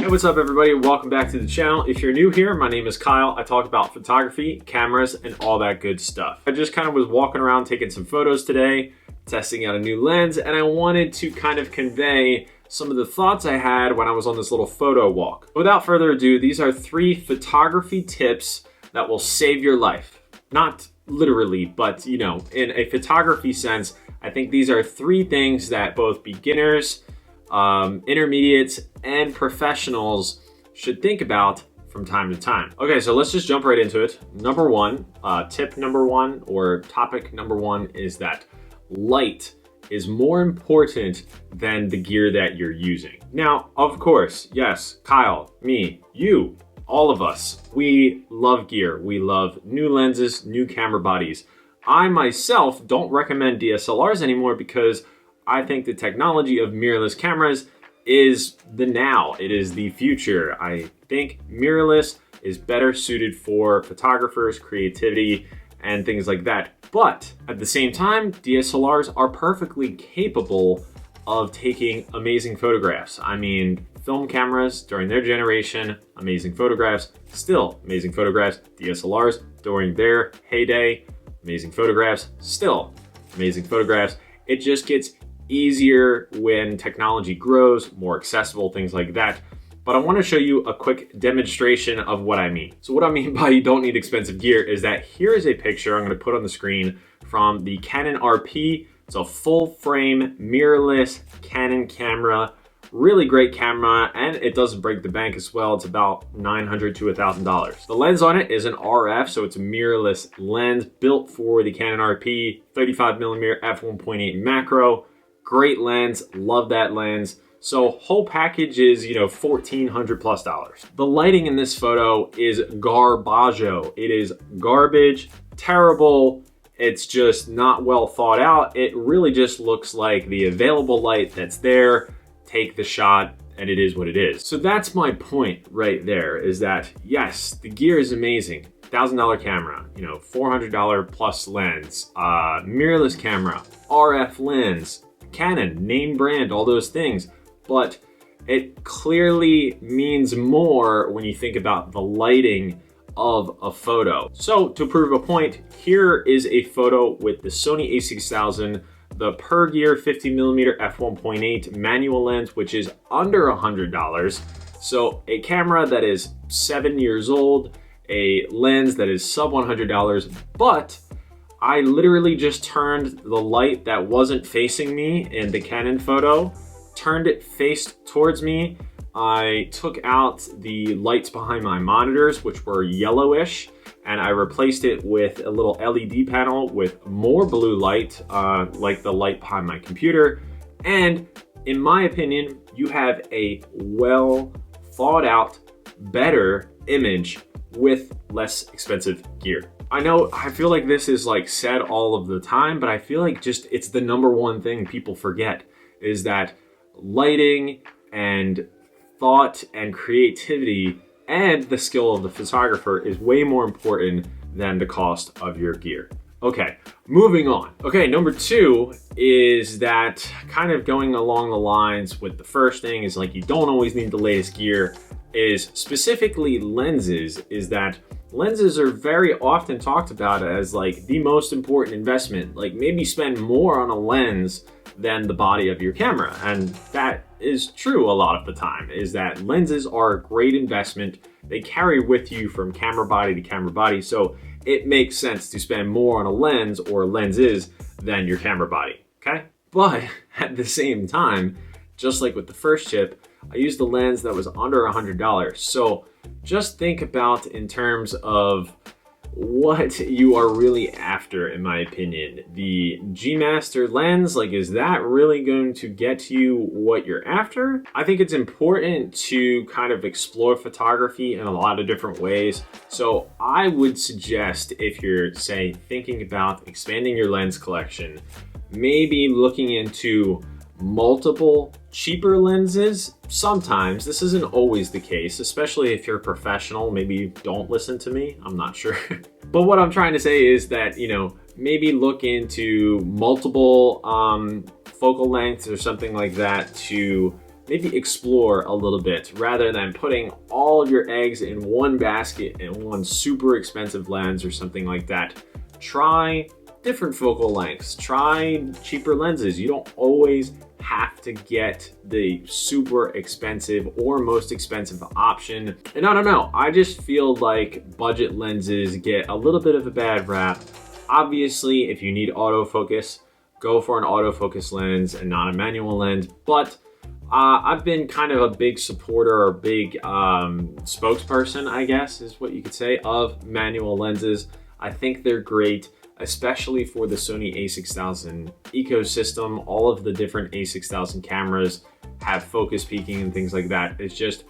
Hey, what's up everybody? Welcome back to the channel. If you're new here, my name is Kyle. I talk about photography, cameras, and all that good stuff. I just kind of was walking around taking some photos today, testing out a new lens, and I wanted to kind of convey some of the thoughts I had when I was on this little photo walk. Without further ado, these are 3 photography tips that will save your life. Not literally, but you know, in a photography sense, I think these are 3 things that both beginners, intermediates, and professionals should think about from time to time. Okay, so let's just jump right into it. Number 1, tip number 1 or topic number 1 is that light is more important than the gear that you're using. Now, of course, yes, Kyle, me, you, all of us, we love gear. We love new lenses, new camera bodies. I myself don't recommend DSLRs anymore because I think the technology of mirrorless cameras is the now. It is the future. I think mirrorless is better suited for photographers, creativity, and things like that. But at the same time, DSLRs are perfectly capable of taking amazing photographs. I mean, film cameras during their generation, amazing photographs, still amazing photographs. DSLRs during their heyday, amazing photographs, still amazing photographs. It just gets easier when technology grows, more accessible, things like that. But I want to show you a quick demonstration of what I mean. So what I mean by you don't need expensive gear is that here is a picture I'm going to put on the screen from the Canon RP. It's a full frame mirrorless Canon camera. Really great camera, and it doesn't break the bank as well. It's about $900 to $1,000. The lens on it is an RF, so it's a mirrorless lens built for the Canon RP 35mm f1.8 macro. Great lens, love that lens. So whole package is, you know, $1,400 plus. The lighting in this photo is garbaggio. It is garbage, terrible. It's just not well thought out. It really just looks like the available light that's there. Take the shot, and it is what it is. So that's my point right there, is that yes, the gear is amazing. $1,000 camera, you know, $400 plus lens, mirrorless camera, RF lens, Canon, name brand, all those things. But it clearly means more when you think about the lighting of a photo. So to prove a point, here is a photo with the Sony a6000, the per gear 50mm f1.8 manual lens, which is under $100. So a camera that is 7 years old, a lens that is sub $100, but I literally just turned the light that wasn't facing me in the Canon photo, turned it faced towards me. I took out the lights behind my monitors, which were yellowish, and I replaced it with a little LED panel with more blue light, like the light behind my computer. And in my opinion, you have a well thought out, better image with less expensive gear. I know, I feel like this is like said all of the time, but I feel like just it's the number 1 thing people forget, is that lighting and thought and creativity and the skill of the photographer is way more important than the cost of your gear. Okay, moving on. Okay, number 2 is that kind of going along the lines with the first thing is like you don't always need the latest gear, is specifically lenses, is that lenses are very often talked about as like the most important investment. Like maybe spend more on a lens than the body of your camera. And that is true a lot of the time, is that lenses are a great investment. They carry with you from camera body to camera body. So it makes sense to spend more on a lens or lenses than your camera body, okay? But at the same time, just like with the first tip, I used a lens that was under $100. So just think about in terms of what you are really after, in my opinion. The G Master lens, like, is that really going to get you what you're after? I think it's important to kind of explore photography in a lot of different ways. So I would suggest, if you're, say, thinking about expanding your lens collection, maybe looking into multiple cheaper lenses. Sometimes, this isn't always the case, especially if you're a professional. Maybe you don't listen to me, I'm not sure. But what I'm trying to say is that, you know, maybe look into multiple focal lengths or something like that to maybe explore a little bit rather than putting all of your eggs in one basket and one super expensive lens or something like that. Try different focal lengths, try cheaper lenses. You don't always have to get the super expensive or most expensive option. And I don't know, I just feel like budget lenses get a little bit of a bad rap. Obviously, if you need autofocus, go for an autofocus lens and not a manual lens. But I've been kind of a big supporter or big spokesperson, I guess is what you could say, of manual lenses. I think they're great, especially for the Sony a6000 ecosystem. All of the different a6000 cameras have focus peaking and things like that. It's just,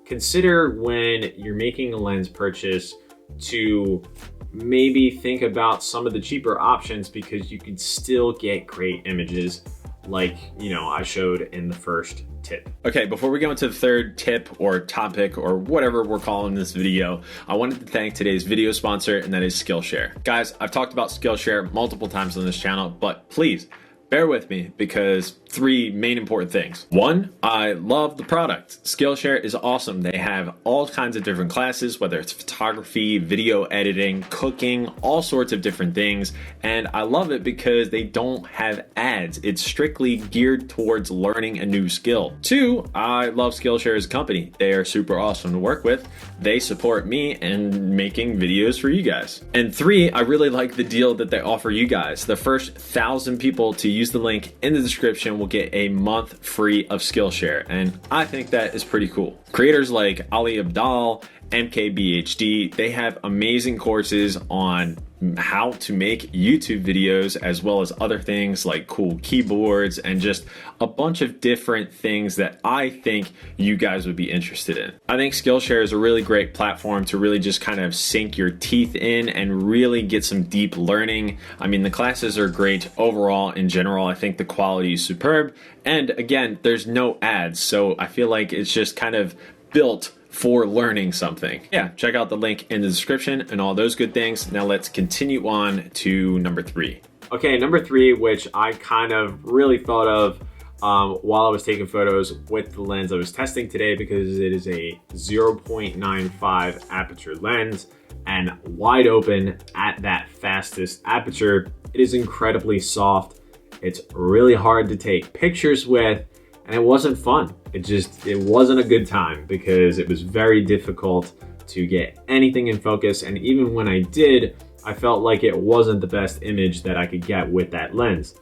consider when you're making a lens purchase to maybe think about some of the cheaper options, because you can still get great images like, you know, I showed in the first tip. Okay, before we go into the third tip or topic or whatever we're calling this video, I wanted to thank today's video sponsor, and that is Skillshare. Guys, I've talked about Skillshare multiple times on this channel, but please bear with me because three main important things. One, I love the product. Skillshare is awesome. They have all kinds of different classes, whether it's photography, video editing, cooking, all sorts of different things. And I love it because they don't have ads. It's strictly geared towards learning a new skill. Two, I love Skillshare as a company. They are super awesome to work with. They support me in making videos for you guys. And three, I really like the deal that they offer you guys. The first 1,000 people to use the link in the description will get a month free of Skillshare, and I think that is pretty cool. Creators like Ali Abdal, MKBHD, they have amazing courses on how to make YouTube videos, as well as other things like cool keyboards and just a bunch of different things that I think you guys would be interested in. I think Skillshare is a really great platform to really just kind of sink your teeth in and really get some deep learning. I mean, the classes are great overall. In general, I think the quality is superb. And again, there's no ads, so I feel like it's just kind of built for learning something. Yeah, check out the link in the description and all those good things. Now let's continue on to number three. Okay, number three, which I kind of really thought of while I was taking photos with the lens I was testing today, because it is a 0.95 aperture lens and wide open at that fastest aperture. It is incredibly soft. It's really hard to take pictures with, and it wasn't fun. It wasn't a good time because it was very difficult to get anything in focus. And even when I did, I felt like it wasn't the best image that I could get with that lens.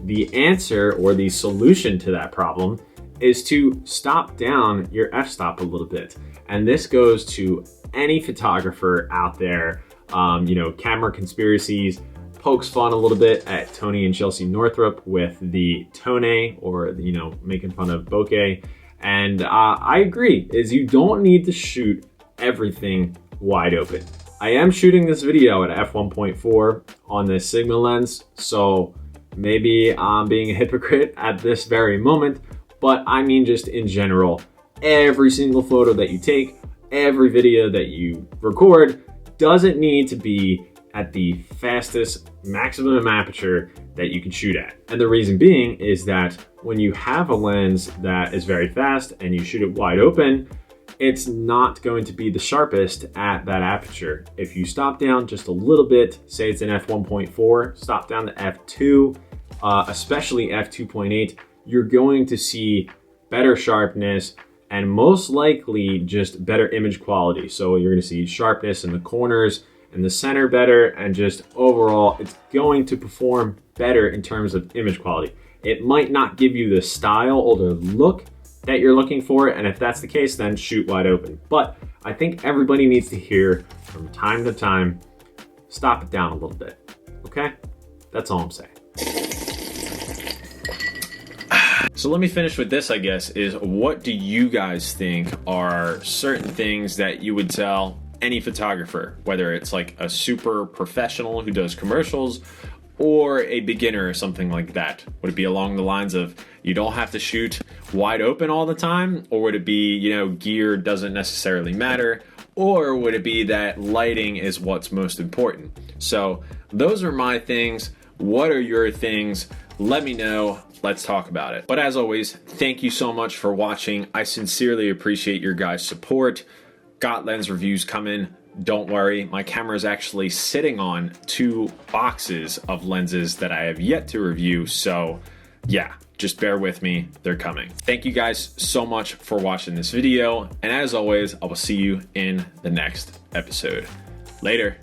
The answer or the solution to that problem is to stop down your f-stop a little bit. And this goes to any photographer out there. You know, Camera Conspiracies pokes fun a little bit at Tony and Chelsea Northrup with the Tone, or, you know, making fun of bokeh. And I agree, is you don't need to shoot everything wide open. I am shooting this video at f1.4 on this Sigma lens, so maybe I'm being a hypocrite at this very moment, but I mean just in general, every single photo that you take, every video that you record doesn't need to be at the fastest maximum aperture that you can shoot at. And the reason being is that when you have a lens that is very fast and you shoot it wide open, it's not going to be the sharpest at that aperture. If you stop down just a little bit, say it's an f1.4, stop down to f2, especially f2.8, you're going to see better sharpness and most likely just better image quality. So you're gonna see sharpness in the corners and the center better, and just overall, it's going to perform better in terms of image quality. It might not give you the style or the look that you're looking for, and if that's the case, then shoot wide open. But I think everybody needs to hear from time to time, stop it down a little bit, okay? That's all I'm saying. So let me finish with this, I guess, is what do you guys think are certain things that you would tell any photographer, whether it's like a super professional who does commercials or a beginner or something like that? Would it be along the lines of you don't have to shoot wide open all the time? Or would it be, you know, gear doesn't necessarily matter? Or would it be that lighting is what's most important? So those are my things. What are your things? let me know. Let's talk about it. But as always, thank you so much for watching. I sincerely appreciate your guys' support. Got lens reviews coming. Don't worry, my camera is actually sitting on 2 boxes of lenses that I have yet to review. So yeah, just bear with me, they're coming. Thank you guys so much for watching this video. And as always, I will see you in the next episode. Later.